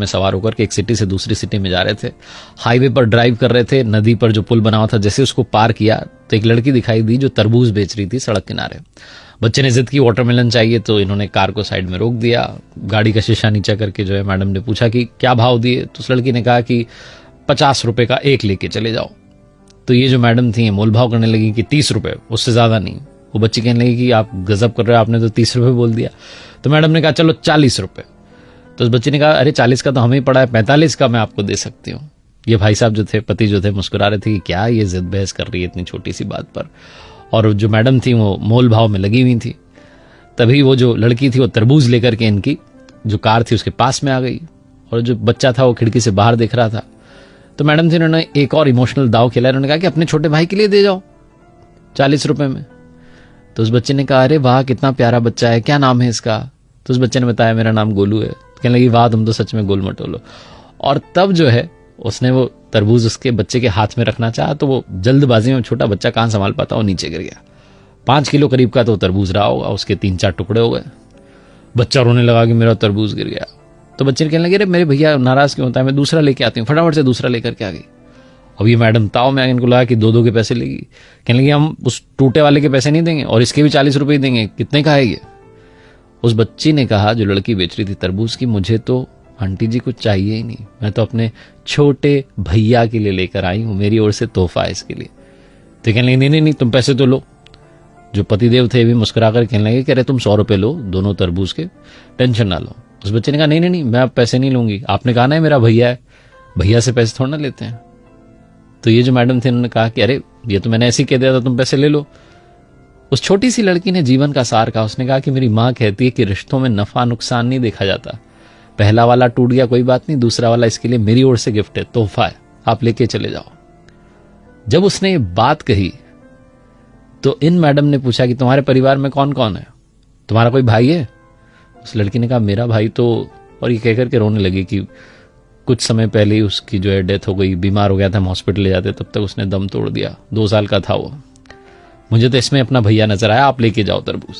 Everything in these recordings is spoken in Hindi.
में सवार होकर के एक सिटी से दूसरी सिटी में जा रहे थे। हाईवे पर ड्राइव कर रहे थे, नदी पर जो पुल बना हुआ था, जैसे उसको पार किया तो एक लड़की दिखाई दी जो तरबूज बेच रही थी सड़क किनारे। बच्चे ने जिद की वाटरमेलन चाहिए, तो इन्होंने कार को साइड में रोक दिया। गाड़ी का शीशा नीचा करके जो है मैडम ने पूछा कि क्या भाव दिए, तो उस लड़की ने कहा कि 50 रुपए का एक लेके चले जाओ। तो ये जो मैडम थी मोल भाव करने लगी कि 30 रुपए, उससे ज्यादा नहीं। वो बच्ची कहने लगी कि आप गजब कर रहे हो, आपने तो 30 रुपए बोल दिया। तो मैडम ने कहा चलो 40 रुपए। तो उस बच्चे ने कहा अरे 40 का तो हमें ही पड़ा है, 45 का मैं आपको दे सकती हूँ। ये भाई साहब जो थे, पति जो थे, मुस्कुरा रहे थे कि क्या ये जिद बहस कर रही है इतनी छोटी सी बात पर। और जो मैडम थी वो मोल भाव में लगी हुई थी। तभी वो जो लड़की थी वो तरबूज लेकर के इनकी जो कार थी उसके पास में आ गई, और जो बच्चा था वो खिड़की से बाहर देख रहा था। तो मैडम थी, उन्होंने एक और इमोशनल दाव खेला। उन्होंने कहा कि अपने छोटे भाई के लिए दे जाओ 40 रुपए में। तो उस बच्चे ने कहा अरे वाह कितना प्यारा बच्चा है, क्या नाम है इसका। तो उस बच्चे ने बताया मेरा नाम गोलू है। कहने लगी वाह तुम तो सच में गोल मटोलो। और तब जो है उसने वो तरबूज उसके बच्चे के हाथ में रखना चाहा, तो वो जल्दबाजी में, छोटा बच्चा कहां संभाल पाता, वो नीचे गिर गया। 5 किलो करीब का तो तरबूज रहा होगा, उसके 3-4 टुकड़े हो गए। बच्चा रोने लगा कि मेरा तरबूज गिर गया। तो बच्चे ने कहने लगे अरे मेरे भैया नाराज क्यों होता है, मैं दूसरा लेके आती हूँ। फटाफट से दूसरा लेकर के आ गई। अब ये मैडम ताव में इनको लगा कि 2-2 के पैसे लेगी। कहने लगी हम उस टूटे वाले के पैसे नहीं देंगे और इसके भी 40 रुपए ही देंगे, कितने का है ये। उस बच्ची ने कहा, जो लड़की बेच रही थी तरबूज की, मुझे तो आंटी जी कुछ चाहिए ही नहीं, मैं तो अपने छोटे भैया के लिए लेकर आई हूं, मेरी ओर से तोहफा है इसके लिए। तो कहने लगी नहीं तुम पैसे तो लो। जो पतिदेव थे भी मुस्कुरा कर कहने लगे कह रहे तुम 100 रुपए लो दोनों तरबूज के, टेंशन ना लो। उस बच्चे ने कहा नहीं मैं अब पैसे नहीं लूंगी, आपने कहा ना मेरा भैया है, भैया से पैसे थोड़ा ना लेते हैं। तो ये जो मैडम थे उन्होंने कहा कि अरे ये तो मैंने ऐसे ही कह दिया था, तुम पैसे ले लो। उस छोटी सी लड़की ने जीवन का सार कहा। उसने कहा कि मेरी माँ कहती है कि रिश्तों में नफा नुकसान नहीं देखा जाता, पहला वाला टूट गया कोई बात नहीं, दूसरा वाला इसके लिए मेरी ओर से गिफ्ट है, तोहफा है, आप लेके चले जाओ। जब उसने ये बात कही तो इन मैडम ने पूछा कि तुम्हारे परिवार में कौन कौन है, तुम्हारा कोई भाई है। उस लड़की ने कहा मेरा भाई तो, और ये कहकर के रोने लगी कि कुछ समय पहले ही उसकी जो है डेथ हो गई, बीमार हो गया था, हम हॉस्पिटल ले जाते तब तक उसने दम तोड़ दिया, 2 साल का था वो। मुझे तो इसमें अपना भैया नजर आया, आप लेके जाओ तरबूज।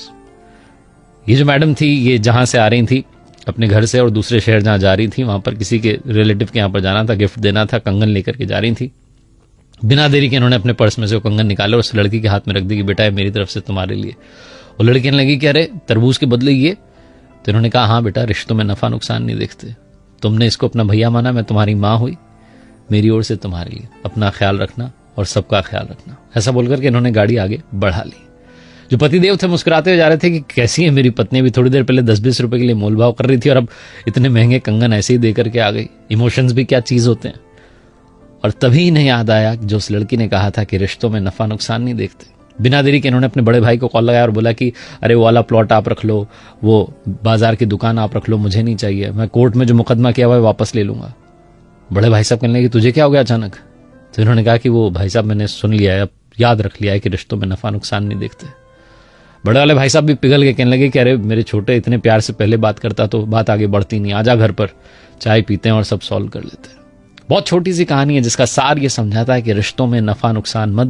ये जो मैडम थी ये जहां से आ रही थी अपने घर से और दूसरे शहर जहां जा रही थी, वहां पर किसी के रिलेटिव के यहां पर जाना था, गिफ्ट देना था, कंगन लेकर के जा रही थी। बिना देरी के इन्होंने अपने पर्स में से वो कंगन निकाले और उस लड़की के हाथ में रख दी कि बेटा ये मेरी तरफ से तुम्हारे लिए। वो लड़की कहने लगी कि अरे तरबूज के बदले ये। तो इन्होंने कहा हाँ बेटा, रिश्तों में नफा नुकसान नहीं देखते, तुमने इसको अपना भैया माना, मैं तुम्हारी माँ हुई, मेरी ओर से तुम्हारे लिए, अपना ख्याल रखना और सबका ख्याल रखना। ऐसा बोलकर के इन्होंने गाड़ी आगे बढ़ा ली। जो पतिदेव थे मुस्कुराते हुए जा रहे थे कि कैसी है मेरी पत्नी, भी थोड़ी देर पहले 10-20 रुपए के लिए मोलभाव कर रही थी और अब इतने महंगे कंगन ऐसे ही देकर के आ गई। इमोशंस भी क्या चीज होते हैं। और तभी इन्हें याद आया जो उस लड़की ने कहा था कि रिश्तों में नफा नुकसान नहीं देखते। बिना देरी के इन्होंने अपने बड़े भाई को कॉल लगाया और बोला कि अरे वो वाला प्लॉट आप रख लो, वो बाजार की दुकान आप रख लो, मुझे नहीं चाहिए, मैं कोर्ट में जो मुकदमा किया हुआ है वापस ले लूंगा। बड़े भाई साहब कहने लगे तुझे क्या हो गया अचानक। तो इन्होंने कहा कि वो भाई साहब मैंने सुन लिया है, अब याद रख लिया है कि रिश्तों में नफा नुकसान नहीं देखते। बड़े वाले भाई साहब भी पिघल के कहने लगे कि अरे मेरे छोटे इतने प्यार से पहले बात करता तो बात आगे बढ़ती नहीं, आजा घर पर चाय पीते हैं और सब सॉल्व कर लेते हैं। बहुत छोटी सी कहानी है जिसका सार ये समझाता है कि रिश्तों में नफा नुकसान मत